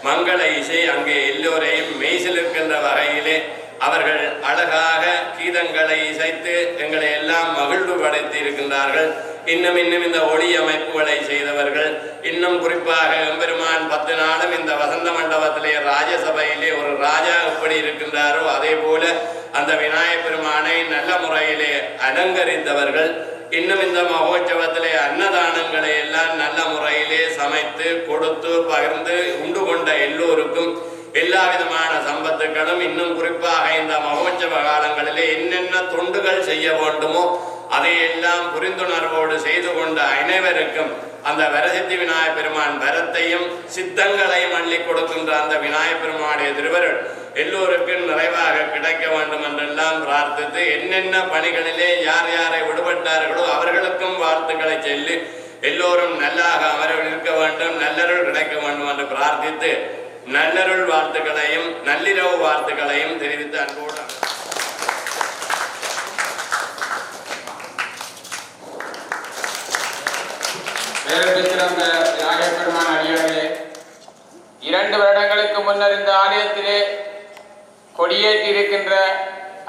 மங்கள இசை அங்கே எல்லோரையும் மெய்சிலிருக்கின்ற வகையிலே அவர்கள் அழகாக கீதங்களை இசைத்து எங்களை எல்லாம் மகிழ்வு படைத்து இருக்கின்றார்கள். இன்னும் இந்த ஒளி அமைப்புகளை செய்தவர்கள், இன்னும் குறிப்பாக எம்பெருமான் 10 நாளும் இந்த வசந்த மண்டபத்திலே ராஜசபையிலே ஒரு ராஜா எப்படி இருக்கின்றாரோ அதே போல அந்த விநாயகப் பெருமானை நல்ல முறையிலே அலங்கரித்தவர்கள். இன்னும் இந்த மகோற்சவத்திலே அன்னதானங்களை எல்லாம் நல்ல முறையிலே சமைத்து கொடுத்து பகிர்ந்து உண்டு கொண்ட எல்லோருக்கும் எல்லா விதமான சம்பத்துக்களும், இன்னும் குறிப்பாக இந்த மகோற்சவ காலங்களிலே என்னென்ன தொண்டுகள் செய்ய வேண்டுமோ அதையெல்லாம் புரிந்துணர்வோடு செய்து கொண்ட அனைவருக்கும் அந்த வரசித்தி விநாயகப் பெருமான் வரத்தையும் சித்தங்களையும் அள்ளி கொடுக்கின்ற அந்த விநாயகப் பெருமானுடைய திருவருள் எல்லோருக்கும் நிறைவாக கிடைக்க வேண்டும் என்றெல்லாம் பிரார்த்தித்து என்னென்ன பணிகளிலே யார் யாரை விடுபட்டார்களோ அவர்களுக்கும் வாழ்த்துக்களை சொல்லி எல்லோரும் நல்லாக அமரவில் இருக்க வேண்டும், நல்லருள் கிடைக்க வேண்டும் என்று பிரார்த்தித்து நல்லருள் வாழ்த்துக்களையும் நள்ளிரவு வாழ்த்துக்களையும் தெரிவித்து அன்போடு சிறந்த விநாயகப் பெருமான் அடியார்களே, 2 வருடங்களுக்கு முன்னர் இந்த ஆலயத்திலே கொடியேற்றி இருக்கின்ற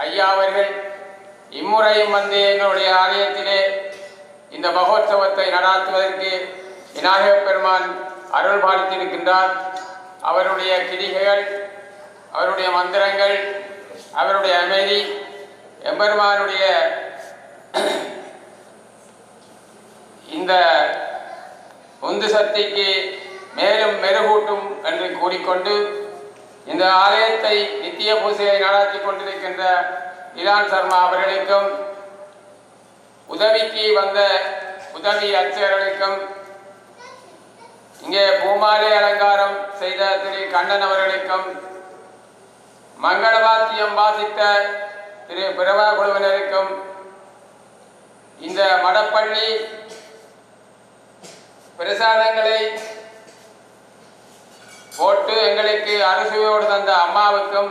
ஐயா அவர்கள் இம்முறையும் வந்து எங்களுடைய ஆலயத்திலே இந்த மகோத்சவத்தை நடாத்துவதற்கு விநாயகப் பெருமான் அருள் பாலித்திருக்கின்றார். அவருடைய கிரிகைகள், அவருடைய மந்திரங்கள், அவருடைய அமைதி எம்பெருமானுடைய இந்த உந்து சக்திக்கு மேலும் மெருகூட்டும் என்று கூறிக்கொண்டு இந்த ஆலயத்தை நித்திய பூசையை நடாத்தி கொண்டிருக்கின்ற இலான் சர்மா அவர்களுக்கும் உதவிக்கு வந்த உதவி அர்ச்சகர்களுக்கும் இங்கே பூமாலை அலங்காரம் செய்த திரு கண்ணன் அவர்களுக்கும் மங்களவாத்தியம் வாசித்த திரு பிரபா குழுவினருக்கும் இந்த மடப்பள்ளி பிரசாதங்களை போட்டு எங்களுக்கு அறுசுவையோடு தந்த அம்மாவுக்கும்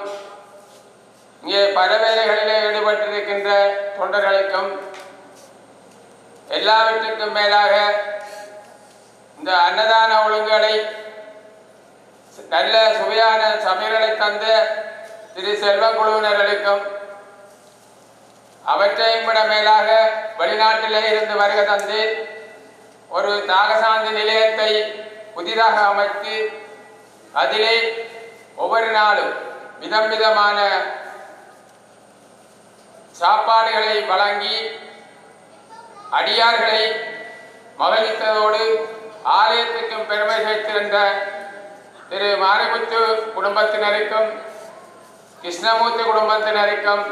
இங்கே பல வேலைகளிலே ஈடுபட்டிருக்கின்ற தொண்டர்களுக்கும் எல்லாவற்றுக்கும் மேலாக இந்த அன்னதான ஒழுங்குகளை நல்ல சுவையான சமையல்களை தந்த திரு செல்வ குழுவினர்களுக்கும் அவற்றையும் விட மேலாக வெளிநாட்டிலே இருந்து வருகை தந்து ஒரு தாகசாந்தி நிலையத்தை புதிதாக அமைத்து அதிலே ஒவ்வொரு நாளும் விதமான சாப்பாடுகளை வழங்கி அடியார்களை மகிழ்வித்ததோடு ஆலயத்துக்கும் பெருமை சேர்த்திருந்த திரு மாரிமுத்து குடும்பத்தினருக்கும் கிருஷ்ணமூர்த்தி குடும்பத்தினருக்கும்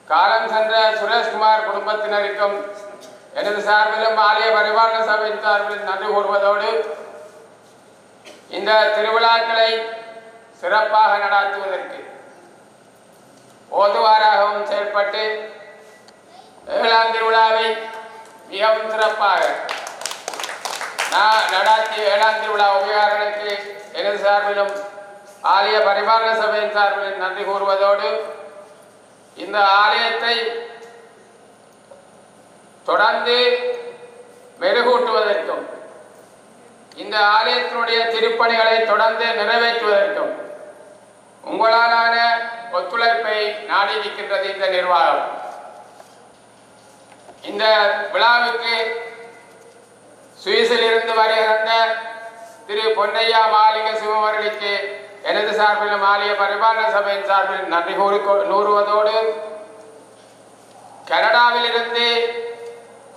காலம் சென்ற சுரேஷ்குமார் குடும்பத்தினருக்கும் எனது சார்பிலும் ஆலய பரிபாலன சபையின் சார்பில் நன்றி கூறுவதோடு இந்த திருவிழாக்களை சிறப்பாக நடாத்துவதற்கு ஓதுவாராகவும் செயல்பட்டு 7ஆம் திருவிழாவை மிகவும் சிறப்பாக நடாத்திய 7ஆம் திருவிழா உபகாரங்களுக்கு எனது சார்பிலும் ஆலய பரிபாலன சபையின் சார்பில் நன்றி கூறுவதோடு இந்த ஆலயத்தை தொடர்ந்து மெருகூட்டுவதற்கும் இந்த ஆலயத்தினுடைய திருப்பணிகளை தொடர்ந்து நிறைவேற்றுவதற்கும் உங்களாலான ஒத்துழைப்பை நாடி நிற்கின்றது இந்த நிர்வாகம். இந்த விழாவுக்கு சுவிஸில் இருந்து வருகின்ற திரு பொன்னையா மாளிக சிவமர்களுக்கு எனது சார்பிலும் ஆலய பரிபாலன சபையின் சார்பில் நன்றி கூறுவதோடு, கனடாவில் இருந்து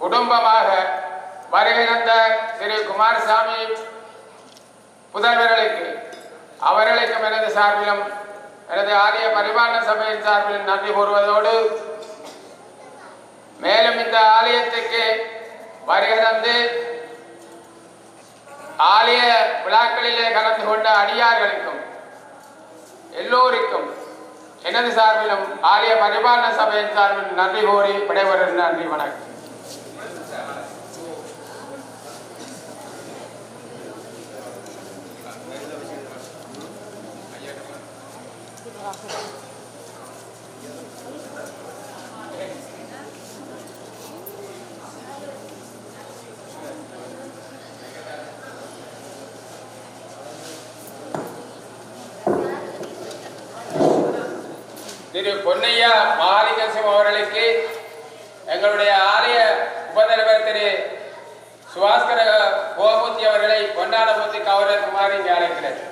குடும்பமாக வருகின்ற திரு குமாரசாமி புதல்வர்களுக்கு அவர்களுக்கும் எனது சார்பிலும் எனது ஆலய பரிபாலன சபையின் சார்பில் நன்றி கூறுவதோடு, மேலும் இந்த ஆலயத்துக்கு வருகிறது ஆலய விழாக்களிலே கலந்து கொண்ட அடியார்களுக்கும் எல்லோருக்கும் எனது சார்பிலும் ஆலய பரிபாலன சபையின் சார்பில் நன்றி கூறி விடைபெறும். நன்றி, வணக்கம். திரு பொன்னையா மாலிகசிவம் அவர்களுக்கு எங்களுடைய ஆலய உபதலைவர் திரு சுபாஸ்கர கோமூர்த்தி அவர்களை பொன்னாடமூர்த்தி கௌரவகுமாரி இங்கே அழைக்கிறார்.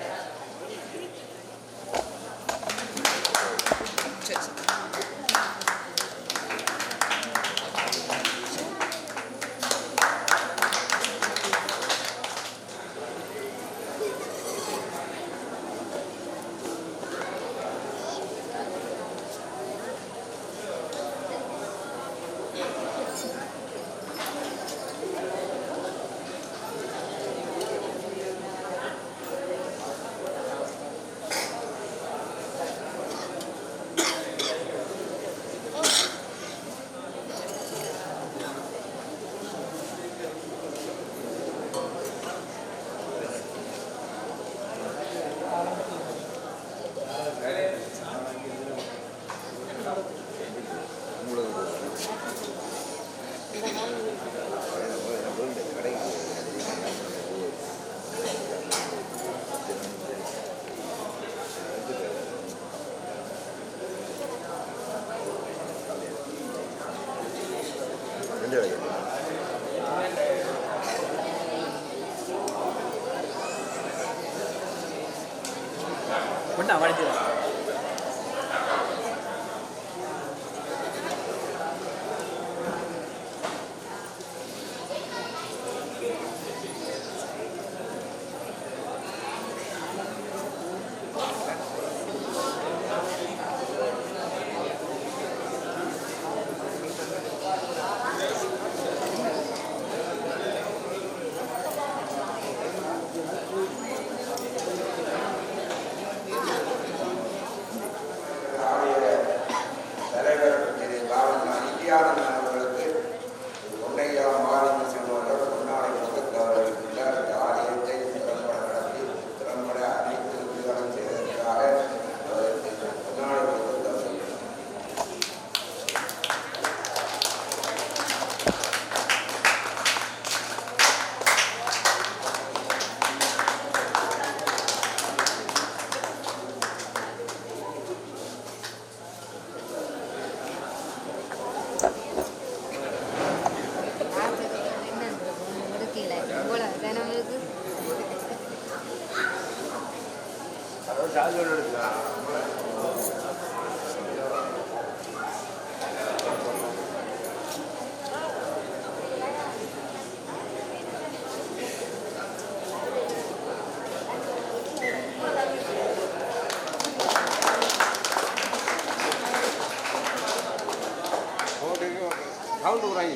How do I?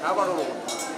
How about